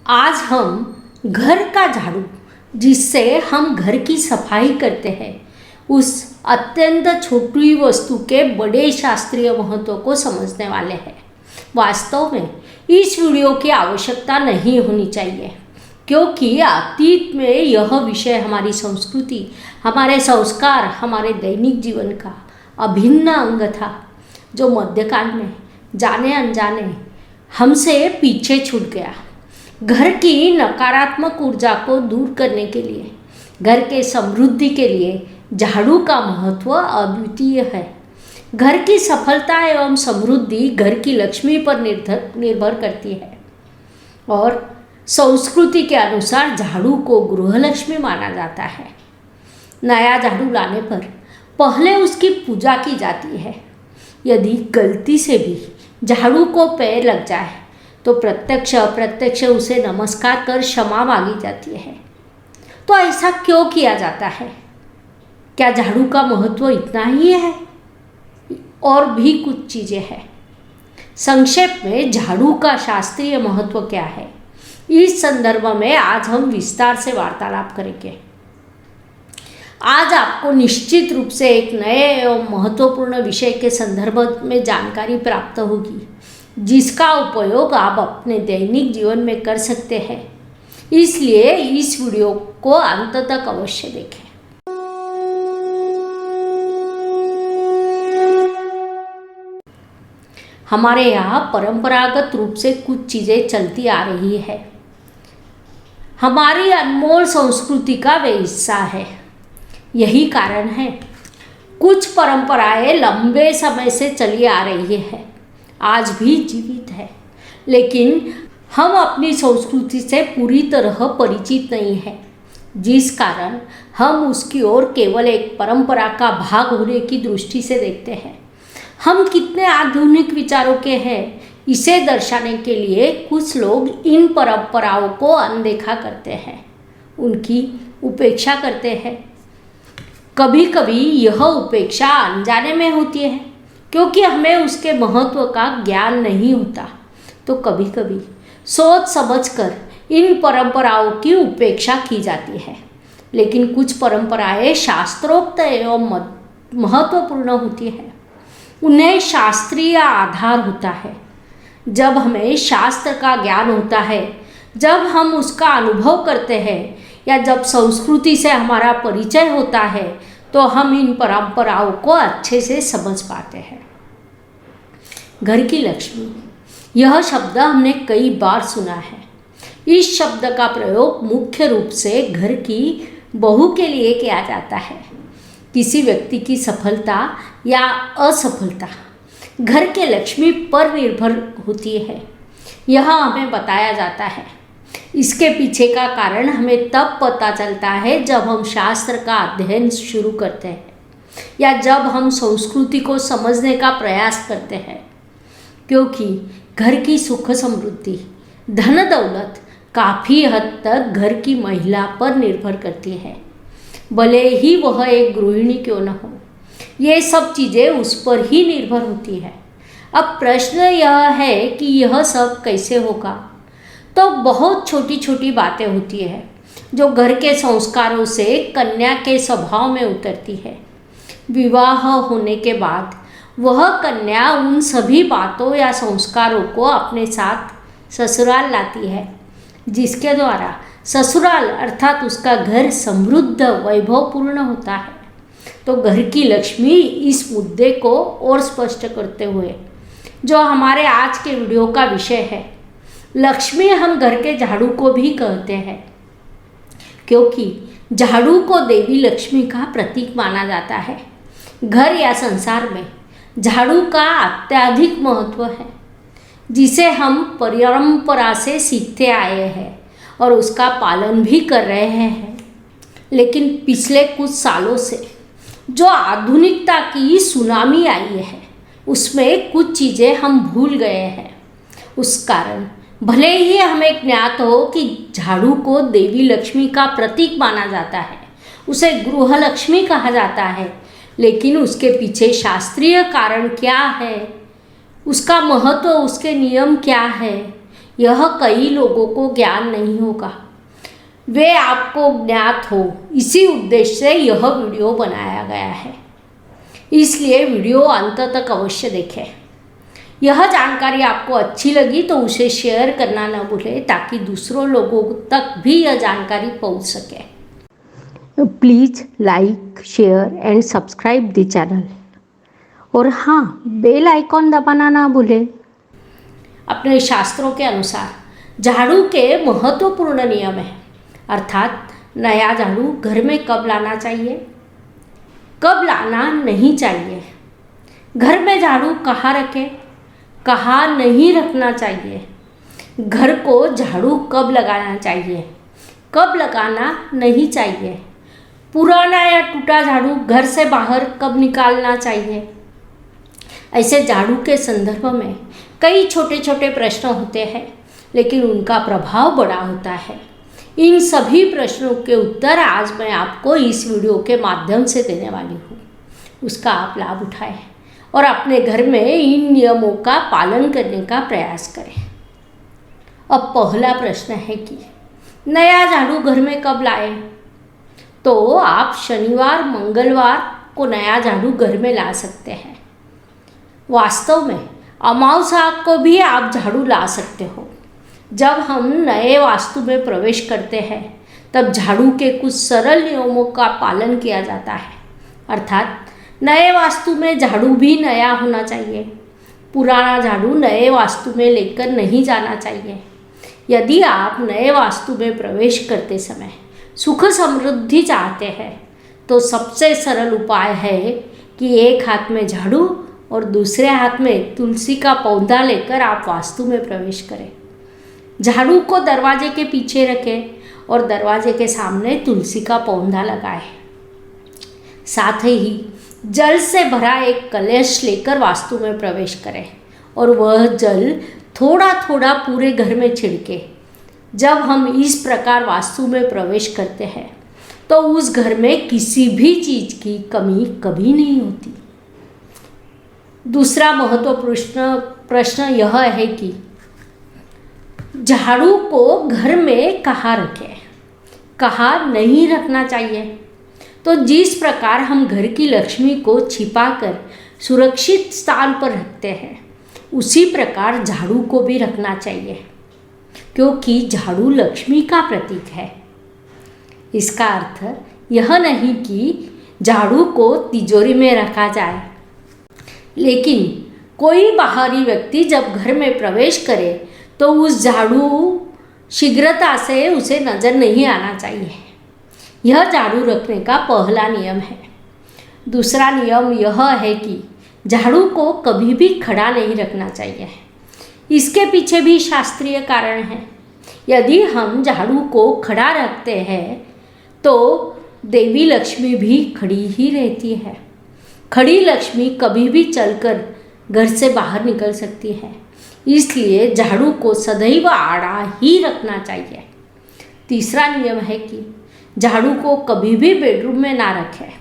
आज हम घर का झाड़ू, जिससे हम घर की सफाई करते हैं, उस अत्यंत छोटी वस्तु के बड़े शास्त्रीय महत्व को समझने वाले हैं। वास्तव में इस वीडियो की आवश्यकता नहीं होनी चाहिए, क्योंकि अतीत में यह विषय हमारी संस्कृति, हमारे संस्कार, हमारे दैनिक जीवन का अभिन्न अंग था, जो मध्यकाल में जाने अनजाने हमसे पीछे छूट गया। घर की नकारात्मक ऊर्जा को दूर करने के लिए, घर के समृद्धि के लिए झाड़ू का महत्व अद्वितीय है। घर की सफलता एवं समृद्धि घर की लक्ष्मी पर निर्भर करती है और संस्कृति के अनुसार झाड़ू को गृहलक्ष्मी माना जाता है। नया झाड़ू लाने पर पहले उसकी पूजा की जाती है। यदि गलती से भी झाड़ू को पैर लग जाए तो प्रत्यक्ष अप्रत्यक्ष उसे नमस्कार कर क्षमा मांगी जाती है। तो ऐसा क्यों किया जाता है? क्या झाड़ू का महत्व इतना ही है? और भी कुछ चीज़ें हैं। संक्षेप में झाड़ू का शास्त्रीय महत्व क्या है, इस संदर्भ में आज हम विस्तार से वार्तालाप करेंगे। आज आपको निश्चित रूप से एक नए एवं महत्वपूर्ण विषय के संदर्भ में जानकारी प्राप्त होगी, जिसका उपयोग आप अपने दैनिक जीवन में कर सकते हैं। इसलिए इस वीडियो को अंत तक अवश्य देखें। हमारे यहाँ परंपरागत रूप से कुछ चीज़ें चलती आ रही है। हमारी अनमोल संस्कृति का वे हिस्सा है। यही कारण है कुछ परंपराएं लंबे समय से चली आ रही है, आज भी जीवित है, लेकिन हम अपनी संस्कृति से पूरी तरह परिचित नहीं हैं, जिस कारण हम उसकी ओर केवल एक परंपरा का भाग होने की दृष्टि से देखते हैं। हम कितने आधुनिक विचारों के हैं, इसे दर्शाने के लिए कुछ लोग इन परंपराओं को अनदेखा करते हैं, उनकी उपेक्षा करते हैं। कभी कभी यह उपेक्षा अनजाने में होती है, क्योंकि हमें उसके महत्व का ज्ञान नहीं होता। तो कभी कभी सोच समझकर इन परंपराओं की उपेक्षा की जाती है। लेकिन कुछ परंपराएं शास्त्रोक्त एवं महत्वपूर्ण होती है। उन्हें शास्त्रीय आधार होता है। जब हमें शास्त्र का ज्ञान होता है, जब हम उसका अनुभव करते हैं, या जब संस्कृति से हमारा परिचय होता है, तो हम इन परंपराओं को अच्छे से समझ पाते हैं। घर की लक्ष्मी, यह शब्द हमने कई बार सुना है। इस शब्द का प्रयोग मुख्य रूप से घर की बहू के लिए किया जाता है। किसी व्यक्ति की सफलता या असफलता घर के लक्ष्मी पर निर्भर होती है, यह हमें बताया जाता है। इसके पीछे का कारण हमें तब पता चलता है जब हम शास्त्र का अध्ययन शुरू करते हैं, या जब हम संस्कृति को समझने का प्रयास करते हैं। क्योंकि घर की सुख समृद्धि, धन दौलत काफ़ी हद तक घर की महिला पर निर्भर करती है, भले ही वह एक गृहिणी क्यों न हो। ये सब चीज़ें उस पर ही निर्भर होती है। अब प्रश्न यह है कि यह सब कैसे होगा? तो बहुत छोटी छोटी बातें होती है जो घर के संस्कारों से कन्या के स्वभाव में उतरती है। विवाह होने के बाद वह कन्या उन सभी बातों या संस्कारों को अपने साथ ससुराल लाती है, जिसके द्वारा ससुराल अर्थात उसका घर समृद्ध वैभवपूर्ण होता है। तो घर की लक्ष्मी इस मुद्दे को और स्पष्ट करते हुए, जो हमारे आज के वीडियो का विषय है, लक्ष्मी हम घर के झाड़ू को भी कहते हैं, क्योंकि झाड़ू को देवी लक्ष्मी का प्रतीक माना जाता है। घर या संसार में झाड़ू का अत्यधिक महत्व है, जिसे हम परंपरा से सीखते आए हैं और उसका पालन भी कर रहे हैं। लेकिन पिछले कुछ सालों से जो आधुनिकता की सुनामी आई है, उसमें कुछ चीज़ें हम भूल गए हैं। उस कारण भले ही हमें ज्ञात हो कि झाड़ू को देवी लक्ष्मी का प्रतीक माना जाता है, उसे गृह लक्ष्मी कहा जाता है, लेकिन उसके पीछे शास्त्रीय कारण क्या है, उसका महत्व, उसके नियम क्या है, यह कई लोगों को ज्ञान नहीं होगा, वे आपको ज्ञात हो, इसी उद्देश्य से यह वीडियो बनाया गया है। इसलिए वीडियो अंत तक अवश्य देखें। यह जानकारी आपको अच्छी लगी तो उसे शेयर करना न भूलें, ताकि दूसरों लोगों तक भी यह जानकारी पहुंच सके। Please like, share and subscribe the channel. और हाँ, बेल आइकॉन दबाना ना भूलें। अपने शास्त्रों के अनुसार झाड़ू के महत्वपूर्ण नियम है, अर्थात नया झाड़ू घर में कब लाना चाहिए, कब लाना नहीं चाहिए, घर में झाड़ू कहाँ रखें, कहाँ नहीं रखना चाहिए, घर को झाड़ू कब लगाना चाहिए, कब लगाना नहीं चाहिए, पुराना या टूटा झाड़ू घर से बाहर कब निकालना चाहिए। ऐसे झाड़ू के संदर्भ में कई छोटे छोटे प्रश्न होते हैं, लेकिन उनका प्रभाव बड़ा होता है। इन सभी प्रश्नों के उत्तर आज मैं आपको इस वीडियो के माध्यम से देने वाली हूँ। उसका आप लाभ उठाएं और अपने घर में इन नियमों का पालन करने का प्रयास करें। अब पहला प्रश्न है कि नया झाड़ू घर में कब लाएं? तो आप शनिवार मंगलवार को नया झाड़ू घर में ला सकते हैं। वास्तव में अमावस्या को भी आप झाड़ू ला सकते हो। जब हम नए वास्तु में प्रवेश करते हैं तब झाड़ू के कुछ सरल नियमों का पालन किया जाता है, अर्थात नए वास्तु में झाड़ू भी नया होना चाहिए। पुराना झाड़ू नए वास्तु में लेकर नहीं जाना चाहिए। यदि आप नए वास्तु में प्रवेश करते समय सुख समृद्धि चाहते हैं तो सबसे सरल उपाय है कि एक हाथ में झाड़ू और दूसरे हाथ में तुलसी का पौधा लेकर आप वास्तु में प्रवेश करें। झाड़ू को दरवाजे के पीछे रखें और दरवाजे के सामने तुलसी का पौधा लगाएं। साथ ही जल से भरा एक कलश लेकर वास्तु में प्रवेश करें और वह जल थोड़ा थोड़ा पूरे घर में छिड़के। जब हम इस प्रकार वास्तु में प्रवेश करते हैं तो उस घर में किसी भी चीज़ की कमी कभी नहीं होती। दूसरा महत्वपूर्ण प्रश्न यह है कि झाड़ू को घर में कहाँ रखें, कहाँ नहीं रखना चाहिए। तो जिस प्रकार हम घर की लक्ष्मी को छिपाकर सुरक्षित स्थान पर रखते हैं, उसी प्रकार झाड़ू को भी रखना चाहिए, क्योंकि झाड़ू लक्ष्मी का प्रतीक है। इसका अर्थ यह नहीं कि झाड़ू को तिजोरी में रखा जाए, लेकिन कोई बाहरी व्यक्ति जब घर में प्रवेश करे तो उस झाड़ू शीघ्रता से उसे नज़र नहीं आना चाहिए। यह झाड़ू रखने का पहला नियम है। दूसरा नियम यह है कि झाड़ू को कभी भी खड़ा नहीं रखना चाहिए। इसके पीछे भी शास्त्रीय कारण है। यदि हम झाड़ू को खड़ा रखते हैं तो देवी लक्ष्मी भी खड़ी ही रहती है। खड़ी लक्ष्मी कभी भी चलकर घर से बाहर निकल सकती है, इसलिए झाड़ू को सदैव आड़ा ही रखना चाहिए। तीसरा नियम है कि झाड़ू को कभी भी बेडरूम में ना रखें,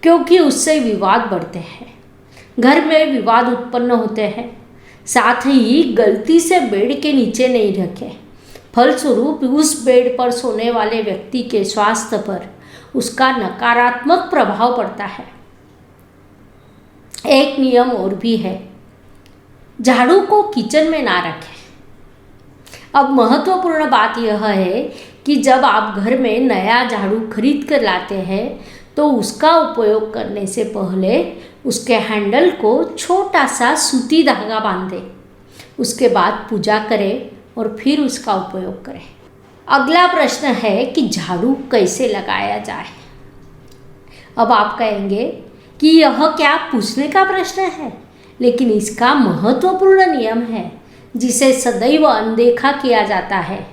क्योंकि उससे विवाद बढ़ते हैं। घर में विवाद उत्पन्न होते हैं। साथ ही गलती से बेड के नीचे नहीं रखें, फलस्वरूप उस बेड पर सोने वाले व्यक्ति के स्वास्थ्य पर उसका नकारात्मक प्रभाव पड़ता है। एक नियम और भी है, झाड़ू को किचन में ना रखें। अब महत्वपूर्ण बात यह है कि जब आप घर में नया झाड़ू खरीद कर लाते हैं तो उसका उपयोग करने से पहले उसके हैंडल को छोटा सा सूती धागा बांधें। उसके बाद पूजा करें और फिर उसका उपयोग करें। अगला प्रश्न है कि झाड़ू कैसे लगाया जाए। अब आप कहेंगे कि यह क्या पूछने का प्रश्न है, लेकिन इसका महत्वपूर्ण नियम है जिसे सदैव अनदेखा किया जाता है,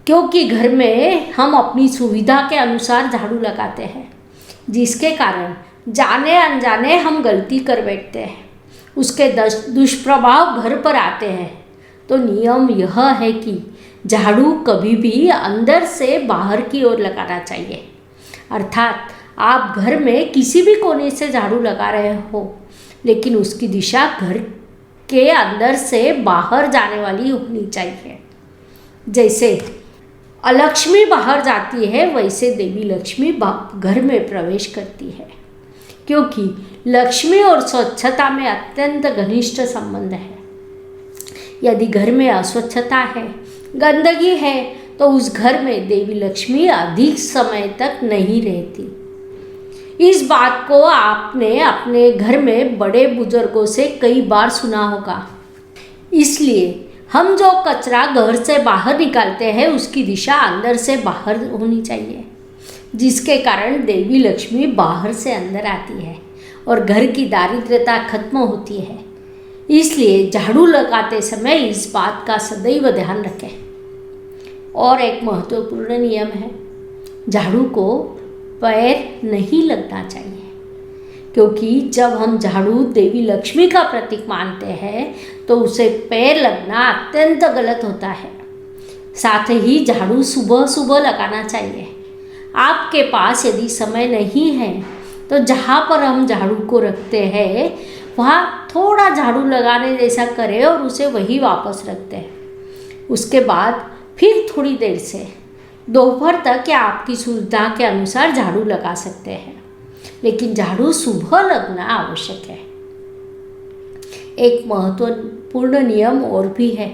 क्योंकि घर में हम अपनी सुविधा के अनुसार झाड़ू लगाते हैं, जिसके कारण जाने अनजाने हम गलती कर बैठते हैं। उसके दुष्प्रभाव घर पर आते हैं। तो नियम यह है कि झाड़ू कभी भी अंदर से बाहर की ओर लगाना चाहिए, अर्थात आप घर में किसी भी कोने से झाड़ू लगा रहे हो, लेकिन उसकी दिशा घर के अंदर से बाहर जाने वाली होनी चाहिए। जैसे अलक्ष्मी बाहर जाती है, वैसे देवी लक्ष्मी घर में प्रवेश करती है, क्योंकि लक्ष्मी और स्वच्छता में अत्यंत घनिष्ठ संबंध है। यदि घर में अस्वच्छता है, गंदगी है, तो उस घर में देवी लक्ष्मी अधिक समय तक नहीं रहती। इस बात को आपने अपने घर में बड़े बुजुर्गों से कई बार सुना होगा। इसलिए हम जो कचरा घर से बाहर निकालते हैं, उसकी दिशा अंदर से बाहर होनी चाहिए, जिसके कारण देवी लक्ष्मी बाहर से अंदर आती है और घर की दारिद्र्यता खत्म होती है। इसलिए झाड़ू लगाते समय इस बात का सदैव ध्यान रखें। और एक महत्वपूर्ण नियम है, झाड़ू को पैर नहीं लगना चाहिए, क्योंकि जब हम झाड़ू देवी लक्ष्मी का प्रतीक मानते हैं तो उसे पैर लगना अत्यंत गलत होता है। साथ ही झाड़ू सुबह सुबह लगाना चाहिए। आपके पास यदि समय नहीं है तो जहाँ पर हम झाड़ू को रखते हैं वहाँ थोड़ा झाड़ू लगाने जैसा करें और उसे वही वापस रखते हैं। उसके बाद फिर थोड़ी देर से दोपहर तक या आपकी सुविधा के अनुसार झाड़ू लगा सकते हैं, लेकिन झाड़ू सुबह लगना आवश्यक है। एक महत्वपूर्ण नियम और भी है,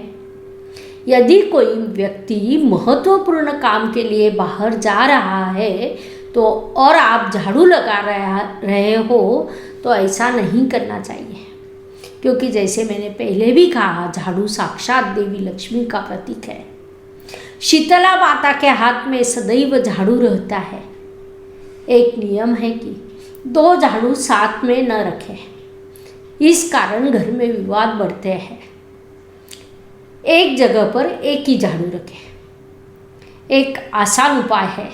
यदि कोई व्यक्ति महत्वपूर्ण काम के लिए बाहर जा रहा है तो और आप झाड़ू लगा रहे हो तो ऐसा नहीं करना चाहिए, क्योंकि जैसे मैंने पहले भी कहा, झाड़ू साक्षात देवी लक्ष्मी का प्रतीक है। शीतला माता के हाथ में सदैव झाड़ू रहता है। एक नियम है कि 2 झाड़ू साथ में न रखें, इस कारण घर में विवाद बढ़ते हैं। एक जगह पर एक ही झाड़ू रखें। एक आसान उपाय है,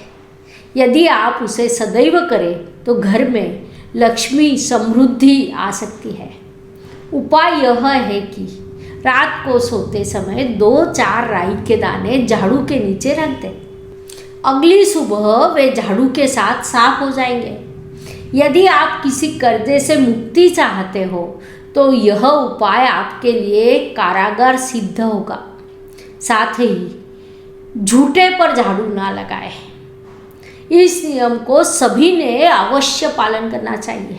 यदि आप उसे सदैव करें तो घर में लक्ष्मी समृद्धि आ सकती है। उपाय यह है कि रात को सोते समय 2-4 राई के दाने झाड़ू के नीचे रख दें। अगली सुबह वे झाड़ू के साथ साफ हो जाएंगे। यदि आप किसी कर्जे से मुक्ति चाहते हो तो यह उपाय आपके लिए कारागार सिद्ध होगा। साथ ही झूठे पर झाड़ू ना लगाएं। इस नियम को सभी ने अवश्य पालन करना चाहिए।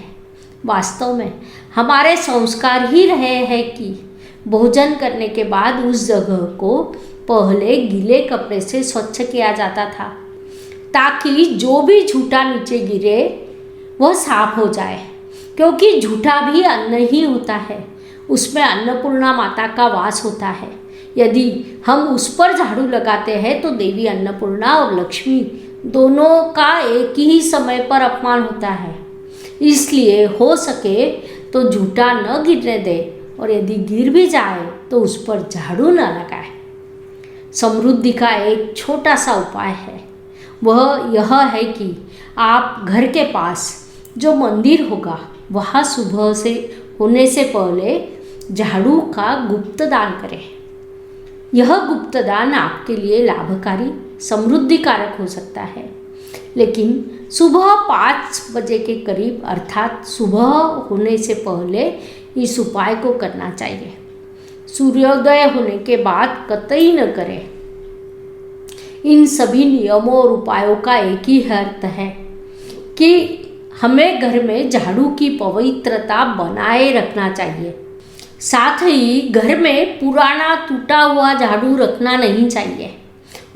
वास्तव में हमारे संस्कार ही रहे हैं कि भोजन करने के बाद उस जगह को पहले गीले कपड़े से स्वच्छ किया जाता था, ताकि जो भी झूठा नीचे गिरे वह साफ हो जाए, क्योंकि झूठा भी अन्न ही होता है, उसमें अन्नपूर्णा माता का वास होता है। यदि हम उस पर झाड़ू लगाते हैं तो देवी अन्नपूर्णा और लक्ष्मी दोनों का एक ही समय पर अपमान होता है। इसलिए हो सके तो झूठा न गिरने दे, और यदि गिर भी जाए तो उस पर झाड़ू न लगाए। समृद्धि का एक छोटा सा उपाय है, वह यह है कि आप घर के पास जो मंदिर होगा वहाँ सुबह से होने से पहले झाड़ू का गुप्त दान करें। यह गुप्त दान आपके लिए लाभकारी समृद्धि कारक हो सकता है, लेकिन सुबह 5 बजे के करीब अर्थात सुबह होने से पहले इस उपाय को करना चाहिए। सूर्योदय होने के बाद कतई न करें। इन सभी नियमों और उपायों का एक ही अर्थ है कि हमें घर में झाड़ू की पवित्रता बनाए रखना चाहिए। साथ ही घर में पुराना टूटा हुआ झाड़ू रखना नहीं चाहिए,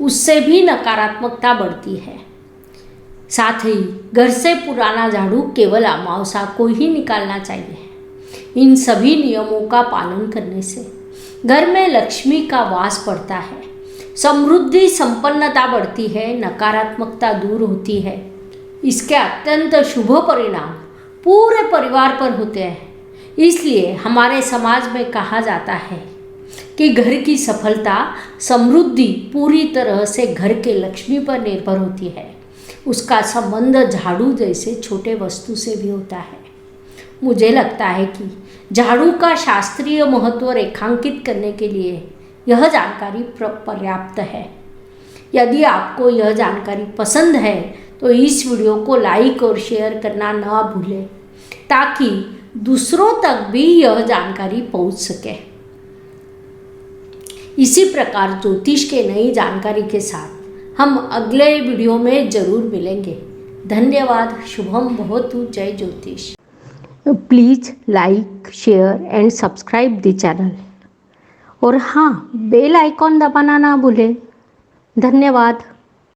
उससे भी नकारात्मकता बढ़ती है। साथ ही घर से पुराना झाड़ू केवल अमावस्या को ही निकालना चाहिए। इन सभी नियमों का पालन करने से घर में लक्ष्मी का वास बढ़ता है, समृद्धि संपन्नता बढ़ती है, नकारात्मकता दूर होती है। इसके अत्यंत शुभ परिणाम पूरे परिवार पर होते हैं। इसलिए हमारे समाज में कहा जाता है कि घर की सफलता समृद्धि पूरी तरह से घर के लक्ष्मी पर निर्भर होती है। उसका संबंध झाड़ू जैसे छोटे वस्तु से भी होता है। मुझे लगता है कि झाड़ू का शास्त्रीय महत्व रेखांकित करने के लिए यह जानकारी पर्याप्त है। यदि आपको यह जानकारी पसंद है तो इस वीडियो को लाइक और शेयर करना न भूलें, ताकि दूसरों तक भी यह जानकारी पहुंच सके। इसी प्रकार ज्योतिष के नई जानकारी के साथ हम अगले वीडियो में ज़रूर मिलेंगे। धन्यवाद। शुभम भवतु। जय ज्योतिष। Please like, share and subscribe the channel. और हाँ, बेल आइकॉन दबाना ना भूलें। धन्यवाद।